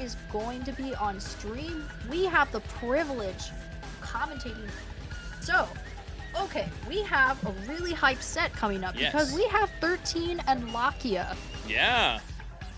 is going to be on stream. We have the privilege of commentating. So, okay, we have a really hype set coming up because we have 13 and Lakia. Yeah,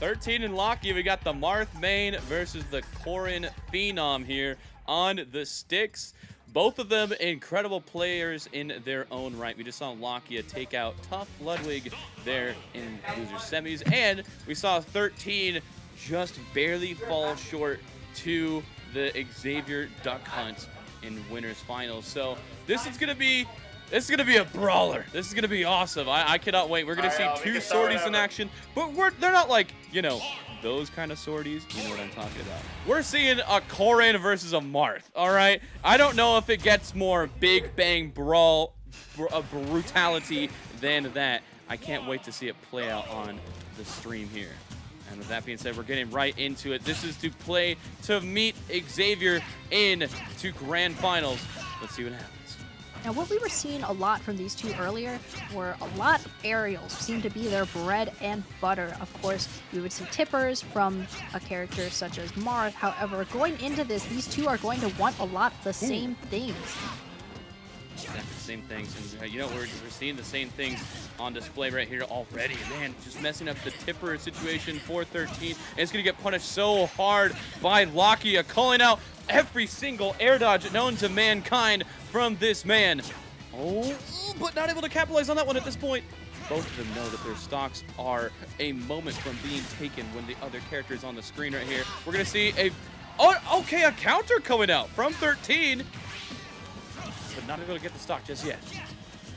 13 and Lakia. We got the Marth main versus the Corrin Phenom here on the sticks. Both of them incredible players in their own right. We just saw Lakia take out Tough Ludwig there in loser semis, and we saw 13 just barely fall short to the Xavier Duck Hunt in winners finals. So this is gonna be a brawler. This is gonna be awesome. I cannot wait. We're gonna see two sorties in action, but they're not like, you know, those kind of sorties. You know what I'm talking about. We're seeing a Corrin versus a Marth. All right. I don't know if it gets more big bang brawl brutality than that. I can't wait to see it play out on the stream here. And with that being said, we're getting right into it. This is to play to meet Xavier in to grand finals. Let's see what happens. Now, what we were seeing a lot from these two earlier were a lot of aerials seem to be their bread and butter. Of course, we would see tippers from a character such as Marth. However, going into this, these two are going to want a lot of the same things. Exactly the same things. And, you know, we're seeing the same things on display right here already. Man, just messing up the tipper situation for 13. And it's going to get punished so hard by Lakia, calling out every single air dodge known to mankind from this man. Oh, but not able to capitalize on that one at this point. Both of them know that their stocks are a moment from being taken when the other character is on the screen right here. We're going to see a counter coming out from 13. But not able to get the stock just yet.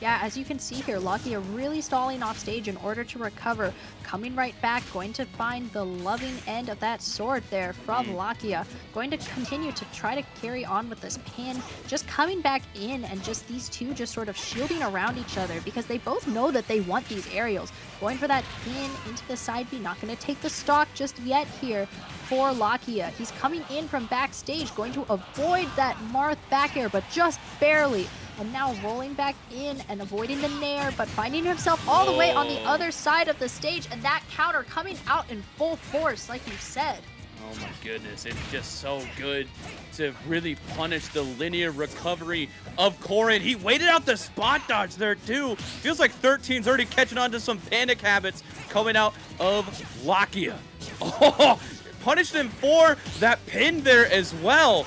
Yeah, as you can see here, Lakia really stalling off stage in order to recover. Coming right back, going to find the loving end of that sword there from Lakia. Going to continue to try to carry on with this pin. Just coming back in and just these two just sort of shielding around each other because they both know that they want these aerials. Going for that pin into the side B. Not going to take the stock just yet here for Lakia. He's coming in from backstage, going to avoid that Marth back air, but just barely. And now rolling back in and avoiding the nair, but finding himself all the way on the other side of the stage, and that counter coming out in full force, like you said. Oh my goodness, it's just so good to really punish the linear recovery of Corrin. He waited out the spot dodge there too. Feels like 13's already catching on to some panic habits coming out of Lakia. Oh, punished him for that pin there as well.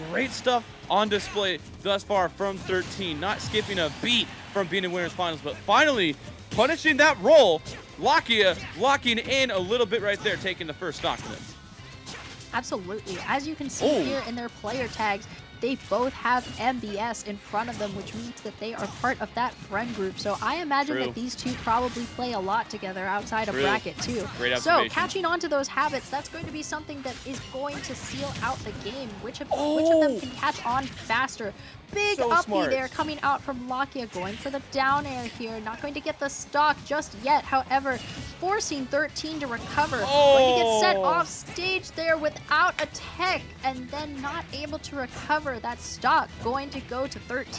Great stuff on display thus far from 13, not skipping a beat from being in winners finals, but finally punishing that roll. Lakia locking in a little bit right there, taking the first stock of it. Absolutely. As you can see here in their player tags, they both have MBS in front of them, which means that they are part of that friend group. So I imagine that these two probably play a lot together outside of bracket too. So catching on to those habits, that's going to be something that is going to seal out the game. Which of them can catch on faster? Big uppie there coming out from Lakia, going for the down air here. Not going to get the stock just yet. However, forcing 13 to recover. Going to get set off stage there without a tech, and then not able to recover that stock. Going to go to 13.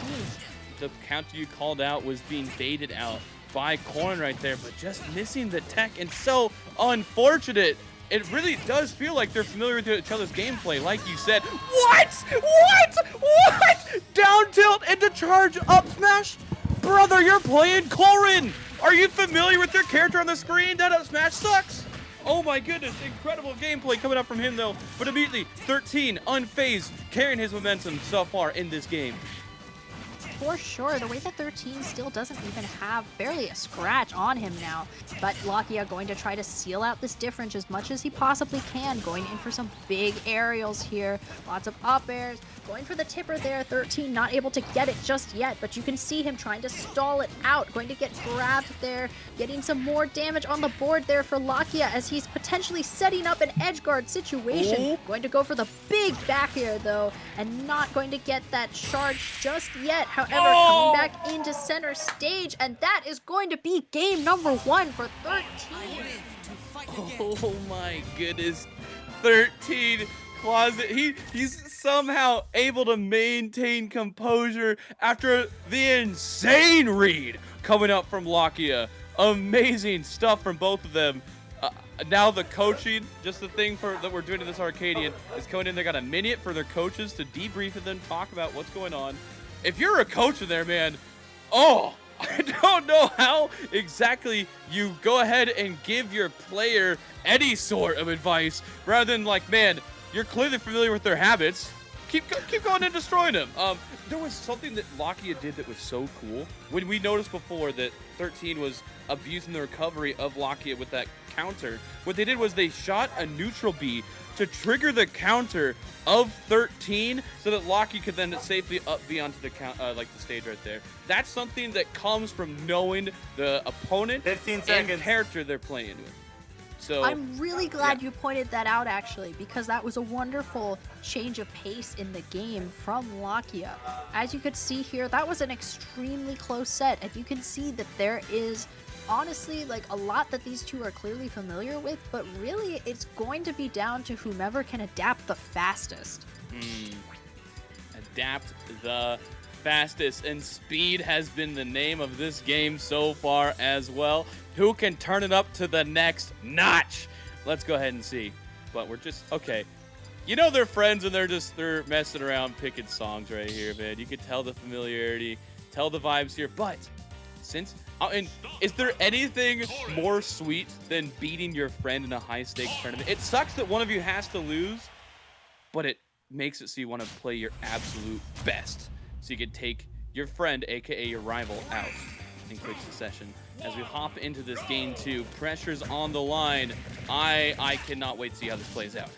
The counter you called out was being baited out by Corrin right there, but just missing the tech, and so unfortunate. It really does feel like they're familiar with each other's gameplay, like you said. What? Down tilt into charge up smash? Brother, you're playing Corrin. Are you familiar with your character on the screen? That up smash sucks. Oh my goodness, incredible gameplay coming up from him though. But immediately, 13 unfazed, carrying his momentum so far in this game. For sure, the way that 13 still doesn't even have barely a scratch on him now. But Lakia going to try to seal out this difference as much as he possibly can, going in for some big aerials here. Lots of up airs, going for the tipper there. 13 not able to get it just yet, but you can see him trying to stall it out. Going to get grabbed there, getting some more damage on the board there for Lakia as he's potentially setting up an edge guard situation. Going to go for the big back air though, and not going to get that charge just yet. However, coming back into center stage, and that is going to be game number 1 for 13. Oh my goodness. 13 closet. He's somehow able to maintain composure after the insane read coming up from Lakia. Amazing stuff from both of them. now the coaching, just the thing that we're doing to this Arcadian, is coming in. They got a minute for their coaches to debrief and then talk about what's going on. If you're a coach in there, man, I don't know how exactly you go ahead and give your player any sort of advice rather than like, man, you're clearly familiar with their habits. Keep going and destroying them. There was something that Lakia did that was so cool. When we noticed before that 13 was abusing the recovery of Lakia with that counter, what they did was they shot a neutral B to trigger the counter of 13 so that Lakia could then safely up B onto the like the stage right there. That's something that comes from knowing the opponent 15 and seconds. character they're playing with. So I'm really glad you pointed that out, actually, because that was a wonderful change of pace in the game from Lakia. As you could see here, that was an extremely close set, and you can see that there is honestly like a lot that these two are clearly familiar with, but really it's going to be down to whomever can adapt the fastest. Adapt the fastest, and speed has been the name of this game so far as well. Who can turn it up to the next notch? Let's go ahead and see. But we're just okay. You know they're friends and they're messing around picking songs right here, man. You can tell the familiarity, tell the vibes here. But since and is there anything more sweet than beating your friend in a high stakes tournament? It sucks that one of you has to lose, but it makes it so you want to play your absolute best. So you can take your friend, aka your rival, out in quick succession. As we hop into this game 2, pressure's on the line. I cannot wait to see how this plays out.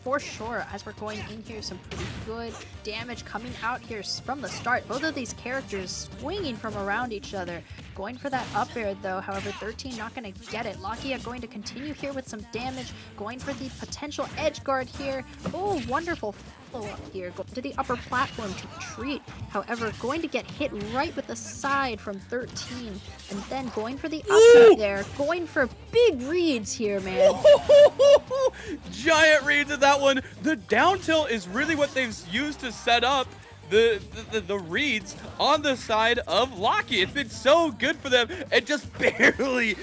For sure, as we're going in here, some pretty good damage coming out here from the start. Both of these characters swinging from around each other. Going for that up air though, however, 13 not going to get it. Lakia going to continue here with some damage. Going for the potential edge guard here. Oh, wonderful follow-up here. Go to the upper platform to retreat. However, going to get hit right with the side from 13. And then going for the up there. Going for big reads here, man. Giant reads of that one. The down tilt is really what they've used to set up the reads on the side of Lakia. It's been so good for them, and just barely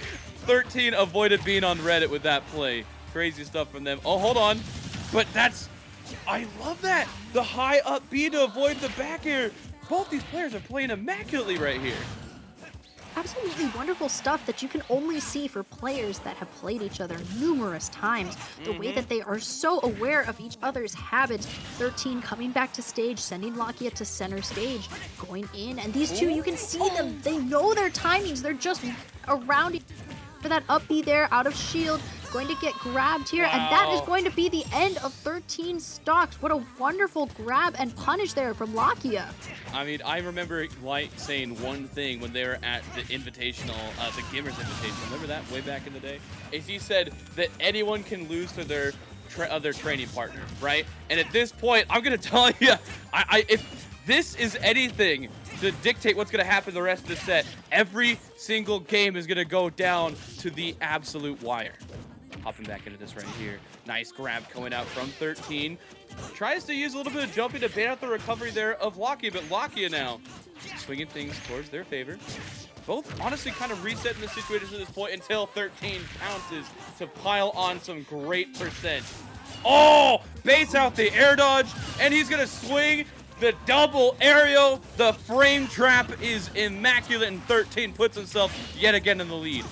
13 avoided being on Reddit with that play. Crazy stuff from them. Oh, hold on. But I love that. The high up B to avoid the back air. Both these players are playing immaculately right here. Absolutely wonderful stuff that you can only see for players that have played each other numerous times. The way that they are so aware of each other's habits. 13 coming back to stage, sending Lakia to center stage, going in, and these two, you can see them. They know their timings. They're just around for that up B there, out of shield. Going to get grabbed here, and that is going to be the end of 13 stocks. What a wonderful grab and punish there from Lakia. I mean, I remember White saying one thing when they were at the Invitational, the Gamers Invitational. Remember that way back in the day? Is he said that anyone can lose to their other training partner, right? And at this point, I'm gonna tell you, if this is anything to dictate what's gonna happen the rest of the set, every single game is gonna go down to the absolute wire. Hopping back into this right here. Nice grab coming out from 13. Tries to use a little bit of jumping to bait out the recovery there of Lakia, but Lakia now swinging things towards their favor. Both honestly kind of resetting the situation at this point until 13 pounces to pile on some great percent. Oh, baits out the air dodge, and he's gonna swing the double aerial. The frame trap is immaculate, and 13 puts himself yet again in the lead.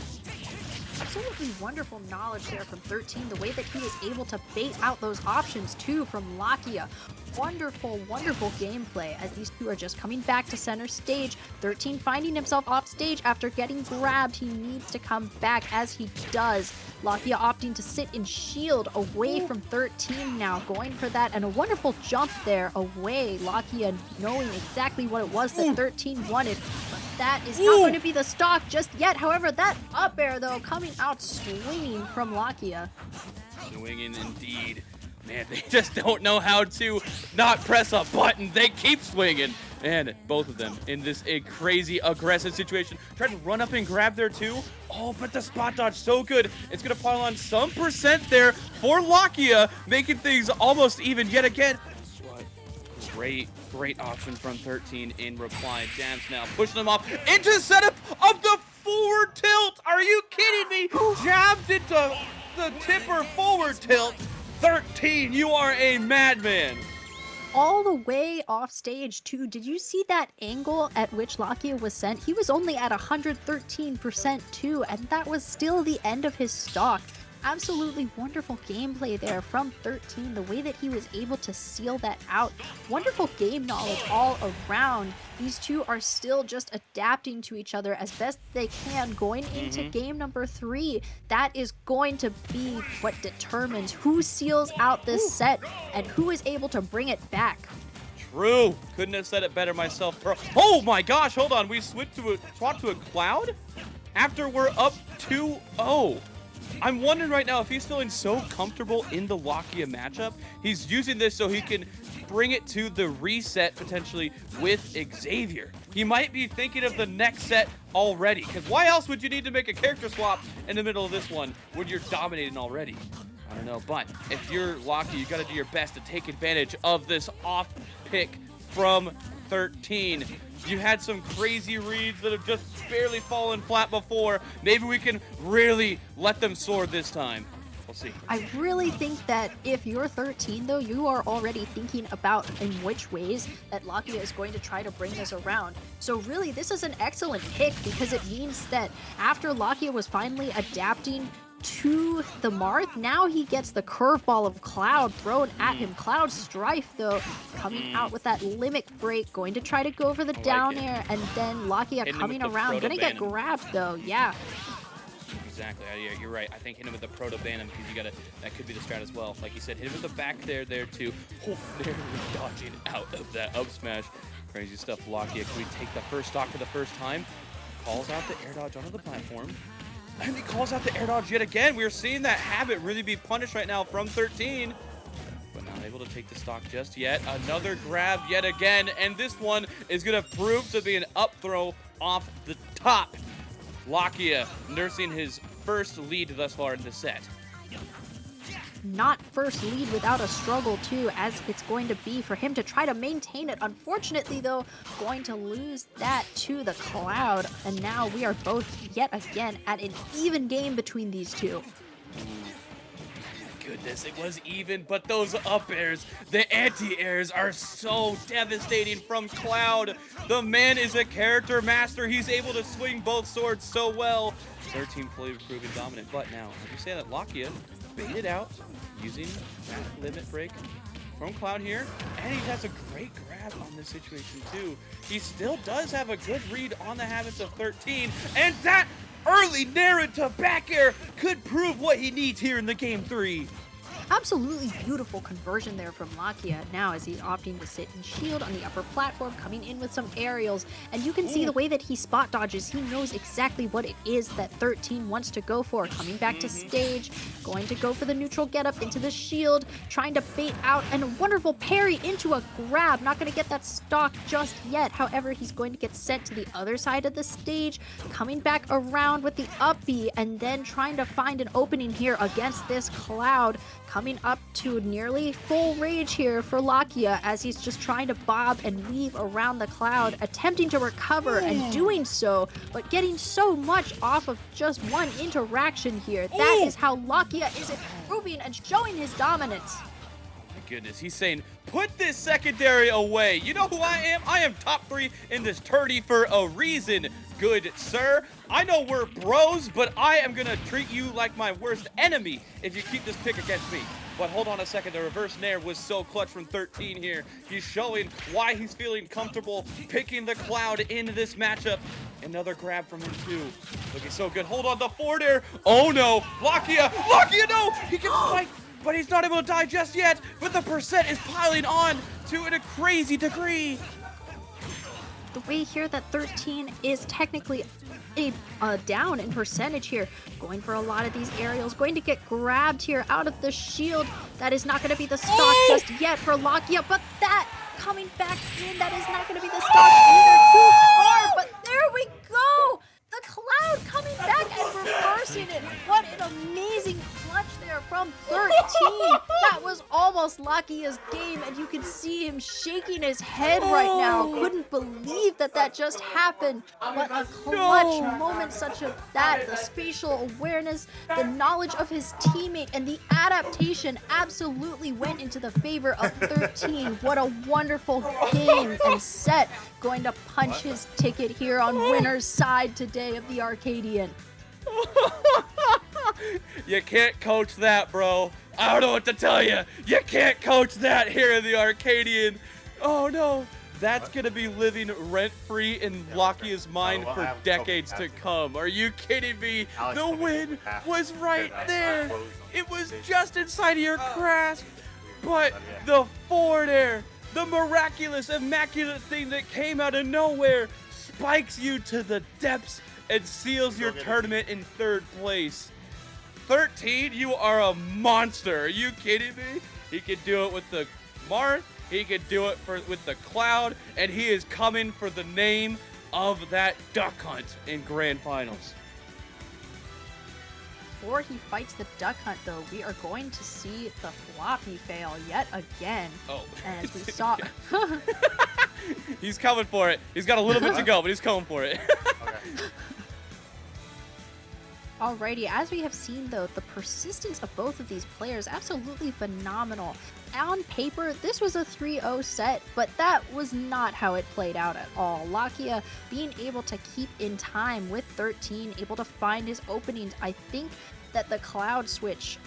Absolutely wonderful knowledge there from 13. The way that he was able to bait out those options too from Lakia. Wonderful, wonderful gameplay as these two are just coming back to center stage. 13 finding himself off stage after getting grabbed. He needs to come back, as he does. Lakia opting to sit in shield away from 13 now, going for that, and a wonderful jump there away. Lakia knowing exactly what it was that 13 wanted, but that is not going to be the stock just yet. However, that up air though coming out swinging from Lakia. Swinging indeed. Man, they just don't know how to not press a button. They keep swinging. And both of them in this crazy aggressive situation. Tried to run up and grab there too. Oh, but the spot dodge so good. It's going to pile on some percent there for Lakia, making things almost even yet again. Great option from 13 in reply. Jams now pushing them off into the setup of the forward tilt. Are you kidding me? Jabs into the tipper forward tilt. 13, you are a madman. All the way off stage too. Did you see that angle at which Lakia was sent? He was only at 113% too, and that was still the end of his stock. Absolutely wonderful gameplay there from 13, the way that he was able to seal that out. Wonderful game knowledge all around. These two are still just adapting to each other as best they can going into game number 3. That is going to be what determines who seals out this set and who is able to bring it back. True. Couldn't have said it better myself, bro. Oh my gosh, hold on. We swapped to a cloud after we're up 2-0. I'm wondering right now if he's feeling so comfortable in the Lakia matchup, he's using this so he can bring it to the reset potentially with Xavier. He might be thinking of the next set already, because why else would you need to make a character swap in the middle of this one when you're dominating already? I don't know, but if you're Lakia, you got to do your best to take advantage of this off pick from 13. You had some crazy reads that have just barely fallen flat before. Maybe we can really let them soar this time. We'll see. I really think that if you're 13, though, you are already thinking about in which ways that Lakia is going to try to bring this around. So really, this is an excellent pick because it means that after Lakia was finally adapting to the Marth, now he gets the curveball of Cloud thrown at him. Cloud Strife, though, coming out with that limit break, going to try to go for the down air, and then Lakia coming around. Gonna get grabbed, though, yeah. Exactly, yeah, you're right. I think hit him with the Proto Banner because you gotta, that could be the strat as well. Like you said, hit him with the back there too. Oh, barely dodging out of that up smash. Crazy stuff, Lakia. Can we take the first stock for the first time? Calls out the air dodge onto the platform. And he calls out the air dodge yet again. We're seeing that habit really be punished right now from 13. But not able to take the stock just yet. Another grab yet again. And this one is going to prove to be an up throw off the top. Lakia nursing his first lead thus far in the set. Not first lead without a struggle too, as it's going to be for him to try to maintain it. Unfortunately though, going to lose that to the Cloud, and now we are both yet again at an even game between these two. Goodness, it was even, but those up airs, the anti-airs are so devastating from Cloud. The man is a character master. He's able to swing both swords so well. 13 fully proving dominant, but now, as you say that, Lakia baited out using that limit break from Cloud here, and he has a great grab on this situation too. He still does have a good read on the habits of 13, and that early narrative back air could prove what he needs here in the game 3. Absolutely beautiful conversion there from Lakia now as he's opting to sit and shield on the upper platform, coming in with some aerials. And you can see the way that he spot dodges. He knows exactly what it is that 13 wants to go for. Coming back to stage, going to go for the neutral getup into the shield, trying to bait out, and a wonderful parry into a grab. Not going to get that stock just yet. However, he's going to get sent to the other side of the stage, coming back around with the up B, and then trying to find an opening here against this Cloud. Coming up to nearly full rage here for Lakia as he's just trying to bob and weave around the Cloud, attempting to recover and doing so, but getting so much off of just one interaction here. That is how Lakia is improving and showing his dominance. Goodness, he's saying, put this secondary away. You know who I am? I am top 3 in this tourney for a reason, good sir. I know we're bros, but I am gonna treat you like my worst enemy if you keep this pick against me. But hold on a second, the reverse nair was so clutch from 13 here. He's showing why he's feeling comfortable picking the Cloud in this matchup. Another grab from him too. Looking so good. Hold on, the forward air. Oh no, Lakia, no! He can fight, but he's not able to die just yet. But the percent is piling on to a crazy degree. The way here that 13 is technically down in percentage here, going for a lot of these aerials, going to get grabbed here out of the shield. That is not going to be the stock just yet for Lakia, but that coming back in, that is not going to be the stock either. Too far, but there we go. The Cloud coming back and reversing it. What an amazing clutch there from 13. That was almost Lakia's game, and you can see him shaking his head right now. Couldn't believe that that just happened. What a clutch moment such as that. The spatial awareness, the knowledge of his teammate, and the adaptation absolutely went into the favor of 13. What a wonderful game and set. Going to punch his ticket here on winner's side today of the Arcadian. You can't coach that, bro. I don't know what to tell you. You can't coach that here in the Arcadian. Oh, no. That's going to be living rent-free in Lakia's mind for decades to come. Are you kidding me? The win was right there. It was just inside of your grasp. But the forward air, the miraculous, immaculate thing that came out of nowhere, spikes you to the depths and seals your tournament in 3rd place. 13, you are a monster. Are you kidding me? He could do it with the Marth. He could do it with the Cloud. And he is coming for the name of that duck hunt in Grand Finals. Before he fights the duck hunt, though, we are going to see the floppy fail yet again. Oh. As we saw... He's coming for it. He's got a little bit to go, but he's coming for it. Alrighty, as we have seen though, the persistence of both of these players absolutely phenomenal. On paper, this was a 3-0 set, but that was not how it played out at all. Lakia being able to keep in time with 13, able to find his openings. I think that the Cloud switch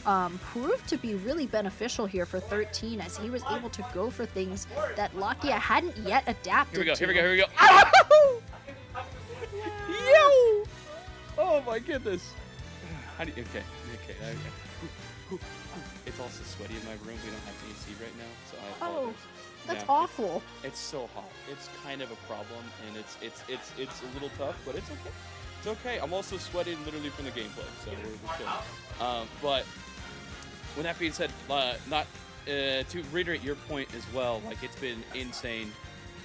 proved to be really beneficial here for 13 as he was able to go for things that Lakia hadn't yet adapted to. Here we go. Ow! Yo! Oh my goodness. How do you, okay. It's also sweaty in my room. We don't have AC right now, so I apologize. That's awful. It's so hot. It's kind of a problem, and it's a little tough, but it's okay. It's okay. I'm also sweating literally from the gameplay, so we're chill. But with that being said, to reiterate your point as well, like it's been insane.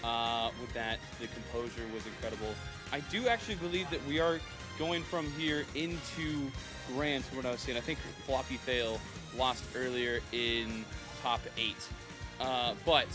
With that, the composure was incredible. I do actually believe that we are going from here into Grand, from what I was saying. I think Floppy Fail lost earlier in top 8. But